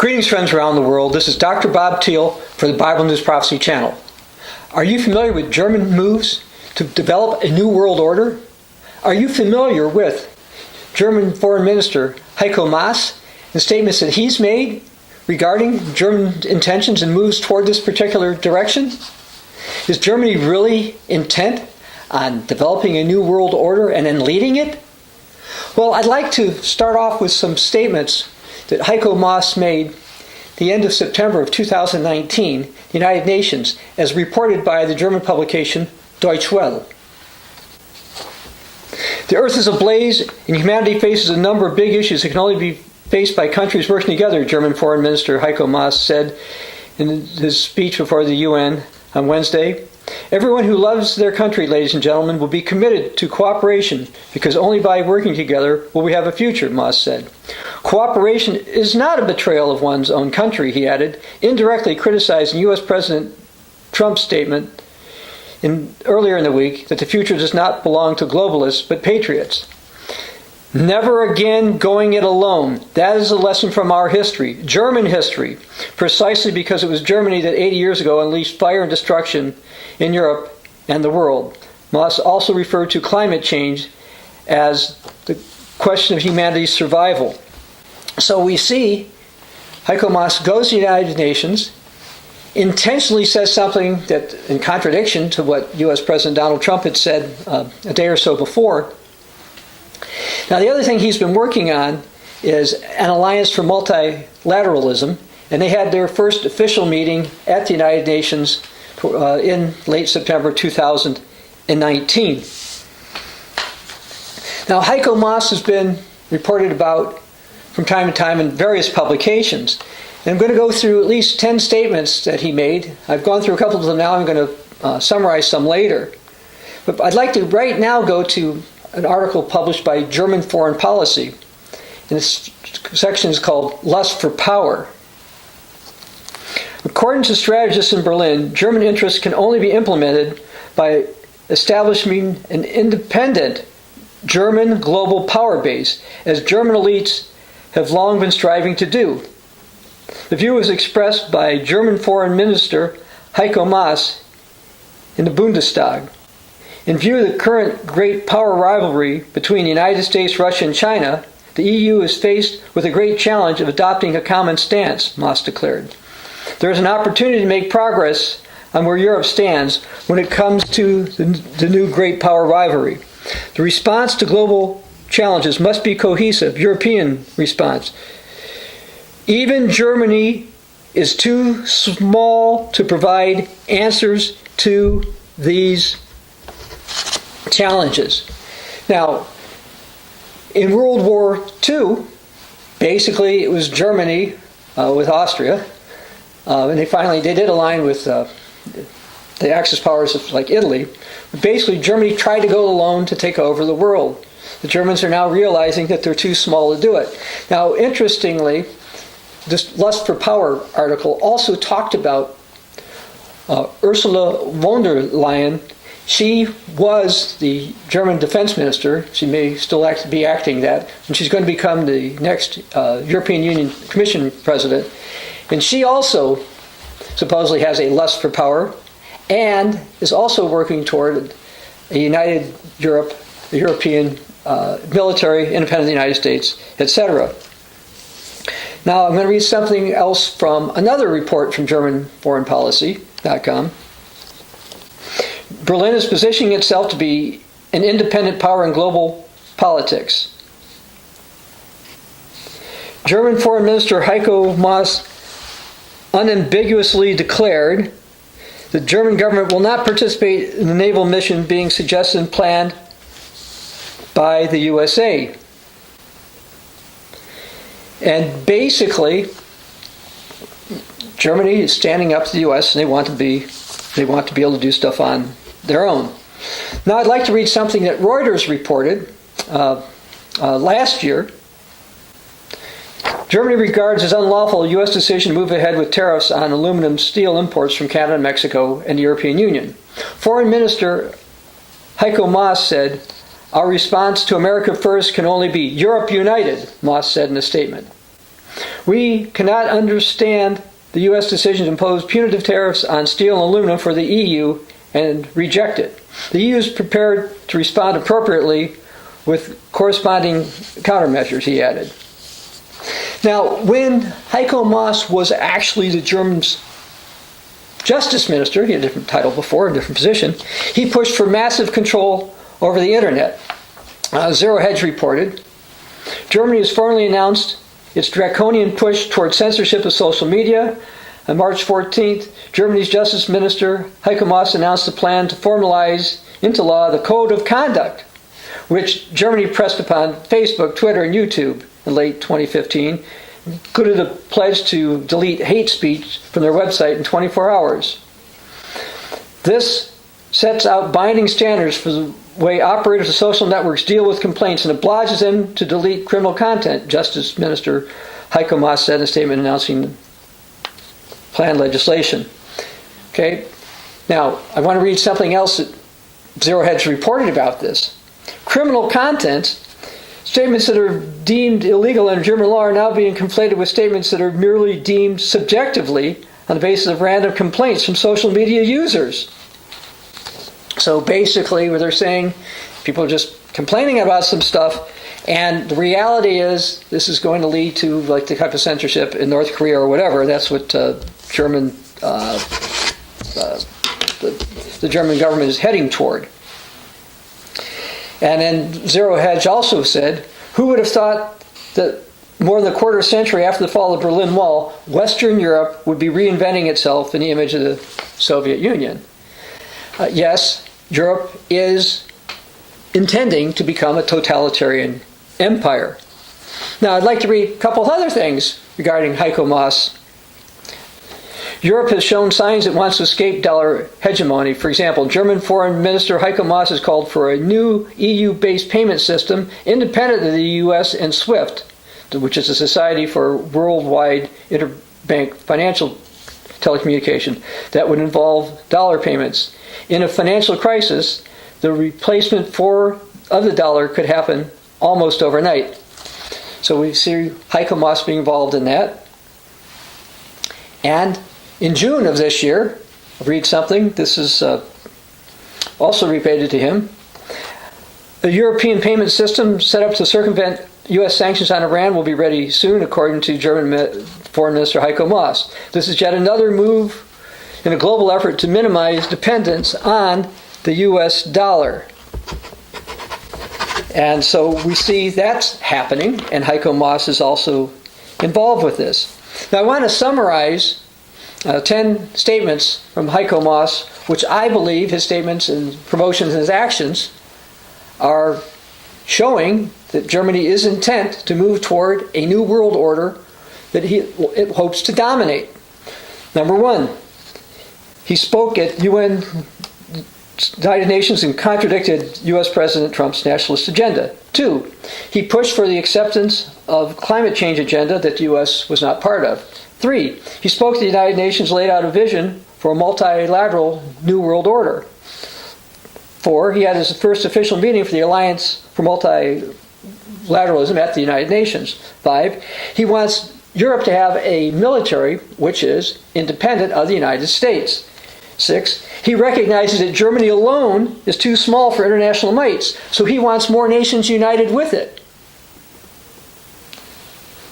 Greetings, friends around the world. This is Dr. Bob Thiel for the Bible News Prophecy channel. Are you familiar with German moves to develop a new world order? Are you familiar with German Foreign Minister Heiko Maas and statements that he's made regarding German intentions and moves toward this particular direction? Is Germany really intent on developing a new world order and then leading it? Well, I'd like to start off with some statements that Heiko Maas made the end of September of 2019, the United Nations, as reported by the German publication Deutsche Welle. The earth is ablaze and humanity faces a number of big issues that can only be faced by countries working together, German Foreign Minister Heiko Maas said in his speech before the UN on Wednesday. Everyone who loves their country, ladies and gentlemen, will be committed to cooperation because only by working together will we have a future, Maas said. Cooperation is not a betrayal of one's own country, he added, indirectly criticizing U.S. President Trump's statement earlier in the week that the future does not belong to globalists but patriots. Never again going it alone. That is a lesson from our history, German history, precisely because it was Germany that 80 years ago unleashed fire and destruction in Europe and the world. Maas also referred to climate change as the question of humanity's survival. So we see Heiko Maas goes to the United Nations, intentionally says something that, in contradiction to what U.S. President Donald Trump had said a day or so before. Now, the other thing he's been working on is an alliance for multilateralism, and they had their first official meeting at the United Nations in late September 2019. Now, Heiko Maas has been reported about from time to time in various publications. And I'm going to go through at least 10 statements that he made. I've gone through a couple of them now. I'm going to summarize some later. But I'd like to right now go to an article published by German Foreign Policy. And this section is called Lust for Power. According to strategists in Berlin, German interests can only be implemented by establishing an independent German global power base, as German elites have long been striving to do. The view was expressed by German Foreign Minister Heiko Maas in the Bundestag. In view of the current great power rivalry between the United States, Russia, and China, the EU is faced with a great challenge of adopting a common stance, Maas declared. There is an opportunity to make progress on where Europe stands when it comes to the new great power rivalry. The response to global challenges must be cohesive, European response. Even Germany is too small to provide answers to these challenges. Now, in World War II, basically it was Germany with Austria, and they did align with the Axis powers like Italy. But basically, Germany tried to go alone to take over the world. The Germans are now realizing that they're too small to do it. Now, interestingly, this Lust for Power article also talked about Ursula von der Leyen. She was the German defense minister. She may still be acting that, and she's going to become the next European Union Commission president. And she also supposedly has a lust for power and is also working toward a united Europe, a European military, independent of the United States, etc. Now I'm going to read something else from another report from GermanForeignPolicy.com. Berlin is positioning itself to be an independent power in global politics. German Foreign Minister Heiko Maas unambiguously declared the German government will not participate in the naval mission being suggested and planned by the USA. And basically, Germany is standing up to the US, and they want to be able to do stuff on their own. Now, I'd like to read something that Reuters reported last year. Germany regards as unlawful a U.S. decision to move ahead with tariffs on aluminum steel imports from Canada, Mexico, and the European Union. Foreign Minister Heiko Maas said, "Our response to America first can only be Europe united," Maas said in a statement. We cannot understand the U.S. decision to impose punitive tariffs on steel and aluminum for the EU and reject it. The EU is prepared to respond appropriately with corresponding countermeasures, he added. Now, when Heiko Maas was actually the German's justice minister, he had a different title before, a different position, he pushed for massive control over the internet. Zero Hedge reported, Germany has formally announced its draconian push toward censorship of social media. On March 14th, Germany's Justice Minister Heiko Maas announced a plan to formalize into law the Code of Conduct, which Germany pressed upon Facebook, Twitter, and YouTube in late 2015, included a pledge to delete hate speech from their website in 24 hours. This sets out binding standards for the way operators of social networks deal with complaints and obliges them to delete criminal content, Justice Minister Heiko Maas said in a statement announcing planned legislation. Okay, now I want to read something else that Zero Hedge reported about this. Criminal content, statements that are deemed illegal under German law, are now being conflated with statements that are merely deemed subjectively on the basis of random complaints from social media users. So basically what they're saying, people are just complaining about some stuff, and the reality is this is going to lead to like the type of censorship in North Korea or whatever. That's what the German government is heading toward. And then Zero Hedge also said, who would have thought that more than a quarter century after the fall of the Berlin Wall, Western Europe would be reinventing itself in the image of the Soviet Union? Yes, Europe is intending to become a totalitarian empire. Now, I'd like to read a couple of other things regarding Heiko Maas. Europe has shown signs it wants to escape dollar hegemony. For example, German Foreign Minister Heiko Maas has called for a new EU-based payment system independent of the US and SWIFT, which is a society for worldwide interbank financial telecommunication, that would involve dollar payments. In a financial crisis, the replacement of the dollar could happen almost overnight. So we see Heiko Maas being involved in that. And in June of this year, I'll read something. This is also related to him. A European payment system set up to circumvent U.S. sanctions on Iran will be ready soon, according to German Foreign Minister Heiko Maas. This is yet another move in a global effort to minimize dependence on the U.S. dollar. And so we see that's happening, and Heiko Maas is also involved with this. Now I want to summarize 10 statements from Heiko Maas, which I believe his statements and promotions and his actions are showing that Germany is intent to move toward a new world order that it hopes to dominate. Number one, he spoke at United Nations and contradicted U.S. President Trump's nationalist agenda. Two, he pushed for the acceptance of climate change agenda that the U.S. was not part of. Three, he spoke to the United Nations, laid out a vision for a multilateral new world order. Four, he had his first official meeting for the Alliance for Multilateralism at the United Nations. Five, he wants Europe to have a military which is independent of the United States. Six, he recognizes that Germany alone is too small for international mights, so he wants more nations united with it.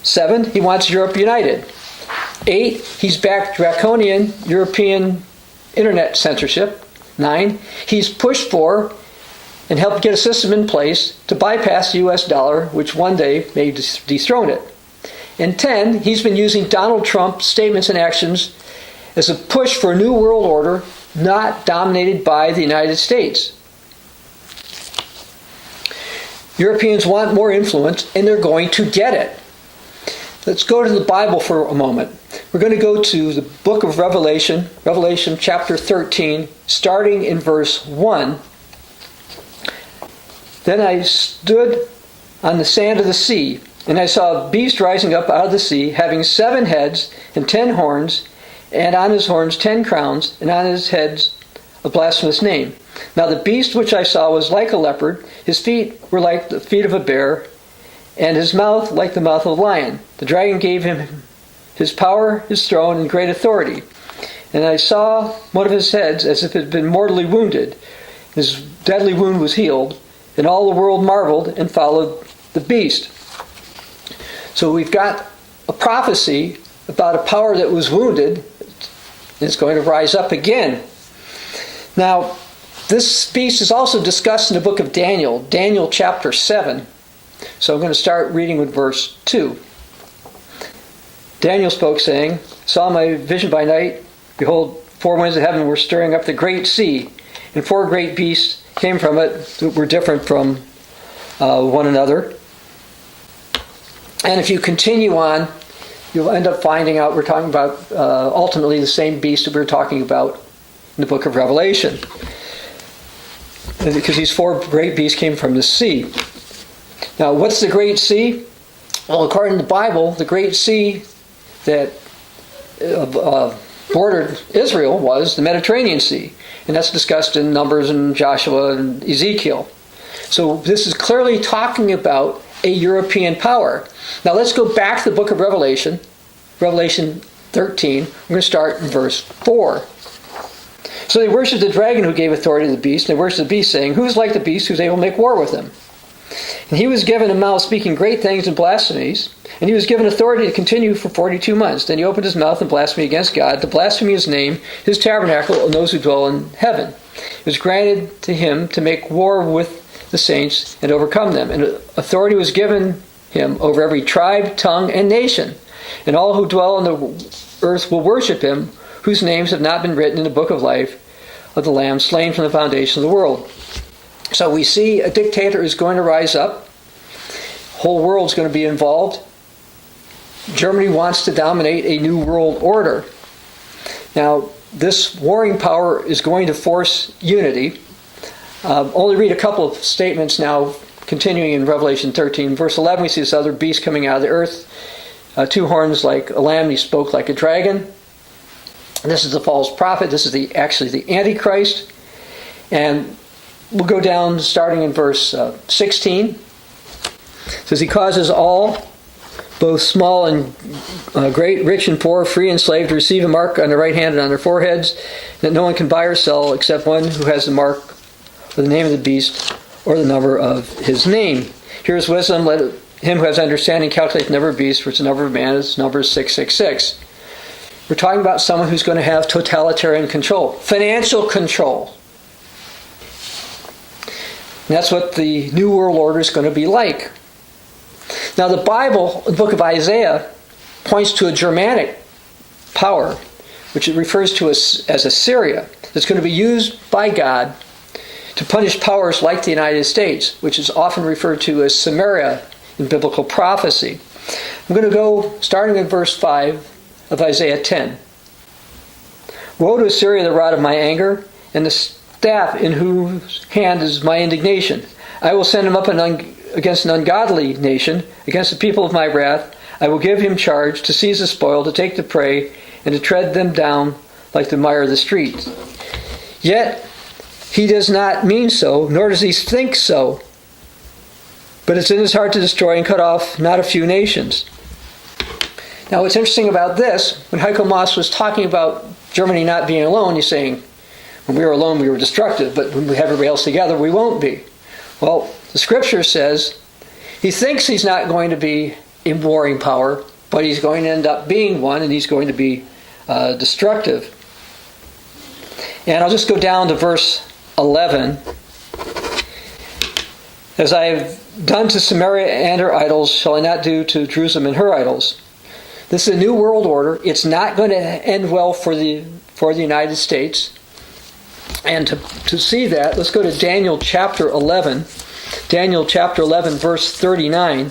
Seven, he wants Europe united. 8, he's backed draconian European internet censorship. 9, he's pushed for and helped get a system in place to bypass the US dollar, which one day may dethrone it. And 10, he's been using Donald Trump's statements and actions as a push for a new world order not dominated by the United States. Europeans want more influence, and they're going to get it. Let's go to the Bible for a moment. We're going to go to the book of Revelation, Revelation chapter 13, starting in verse 1. Then I stood on the sand of the sea, and I saw a beast rising up out of the sea, having 7 heads and 10 horns, and on his horns 10 crowns, and on his heads a blasphemous name. Now the beast which I saw was like a leopard, his feet were like the feet of a bear, and his mouth like the mouth of a lion. The dragon gave him his power, his throne, and great authority. And I saw one of his heads as if it had been mortally wounded. His deadly wound was healed, and all the world marveled and followed the beast. So we've got a prophecy about a power that was wounded, and it's going to rise up again. Now, this beast is also discussed in the book of Daniel, Daniel chapter 7. So I'm going to start reading with verse 2. Daniel spoke, saying, "Saw my vision by night. Behold, 4 winds of heaven were stirring up the great sea, and 4 great beasts came from it that were different from one another." And if you continue on, you'll end up finding out we're talking about ultimately the same beast that we were talking about in the book of Revelation. Because these 4 great beasts came from the sea. Now, what's the great sea? Well, according to the Bible, the great sea that bordered Israel was the Mediterranean Sea. And that's discussed in Numbers and Joshua and Ezekiel. So this is clearly talking about a European power. Now let's go back to the book of Revelation, Revelation 13. We're going to start in verse 4. "So they worshipped the dragon who gave authority to the beast, and they worshipped the beast, saying, 'Who is like the beast, who's able to make war with him?' And he was given a mouth speaking great things and blasphemies, and he was given authority to continue for 42 months. Then he opened his mouth and blasphemed against God, to blaspheme his name, his tabernacle, and those who dwell in heaven. It was granted to him to make war with the saints and overcome them. And authority was given him over every tribe, tongue, and nation. And all who dwell on the earth will worship him, whose names have not been written in the book of life of the Lamb slain from the foundation of the world." So we see a dictator is going to rise up. The whole world's going to be involved. Germany wants to dominate a new world order. Now, this warring power is going to force unity. Only read a couple of statements now, continuing in Revelation 13. Verse 11, we see this other beast coming out of the earth. 2 horns like a lamb, he spoke like a dragon. And this is the false prophet. This is actually the Antichrist. And we'll go down starting in verse 16. It says, "He causes all, both small and great, rich and poor, free and slave, to receive a mark on their right hand and on their foreheads, that no one can buy or sell except one who has the mark or the name of the beast or the number of his name. Here is wisdom. Let him who has understanding calculate the number of beasts, for it's the number of man. Its number is 666. We're talking about someone who's going to have totalitarian control, financial control. And that's what the New World Order is going to be like. Now the Bible, the book of Isaiah, points to a Germanic power, which it refers to as Assyria, that's going to be used by God to punish powers like the United States, which is often referred to as Samaria in biblical prophecy. I'm going to go starting in verse 5 of Isaiah 10. "Woe to Assyria, the rod of my anger, and the staff in whose hand is my indignation. I will send him up against an ungodly nation, against the people of my wrath. I will give him charge to seize the spoil, to take the prey, and to tread them down like the mire of the streets. Yet he does not mean so, nor does he think so. But it's in his heart to destroy and cut off not a few nations." Now what's interesting about this, when Heiko Maas was talking about Germany not being alone, he's saying, when we were alone we were destructive, but when we have everybody else together we won't be. Well, the scripture says he thinks he's not going to be a warring power, but he's going to end up being one, and he's going to be destructive. And I'll just go down to verse 11. "As I have done to Samaria and her idols, shall I not do to Jerusalem and her idols." This is a new world order. It's not going to end well for the United States. And to see that, let's go to Daniel chapter 11. Daniel chapter 11, verse 39.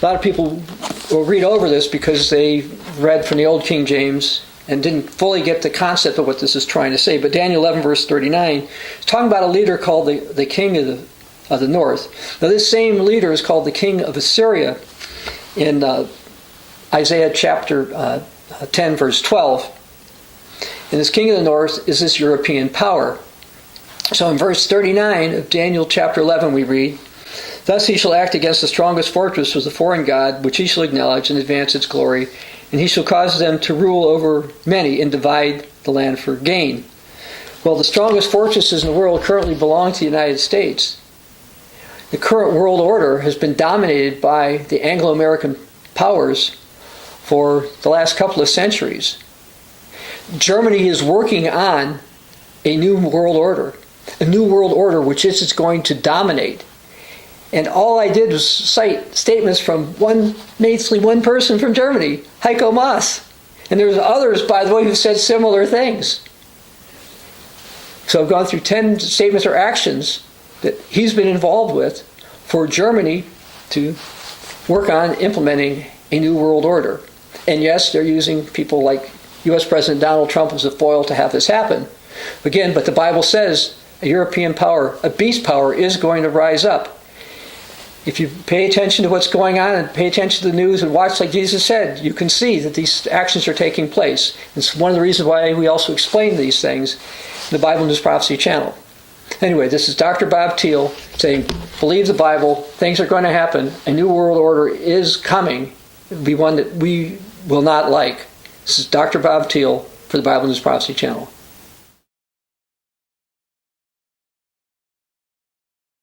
A lot of people will read over this because they read from the Old King James and didn't fully get the concept of what this is trying to say. But Daniel 11, verse 39, is talking about a leader called the king of the north. Now this same leader is called the king of Assyria in Isaiah chapter 10, verse 12. And this king of the north is this European power. So in verse 39 of Daniel chapter 11 we read, Thus he shall act against the strongest fortress with the foreign god, which he shall acknowledge and advance its glory, and he shall cause them to rule over many and divide the land for gain. Well, the strongest fortresses in the world currently belong to the United States. The current world order has been dominated by the Anglo-American powers for the last couple of centuries. Germany is working on a new world order which is going to dominate. And all I did was cite statements from one person from Germany, Heiko Maas. And there's others, by the way, who said similar things. So I've gone through 10 statements or actions that he's been involved with for Germany to work on implementing a new world order. And yes, they're using people like U.S. President Donald Trump as a foil to have this happen. Again, but the Bible says a European power, a beast power, is going to rise up. If you pay attention to what's going on and pay attention to the news and watch like Jesus said, you can see that these actions are taking place. It's one of the reasons why we also explain these things in the Bible News Prophecy channel. Anyway, this is Dr. Bob Thiel saying, believe the Bible, things are going to happen, a new world order is coming. It will be one that we will not like. This is Dr. Bob Thiel for the Bible News Prophecy channel.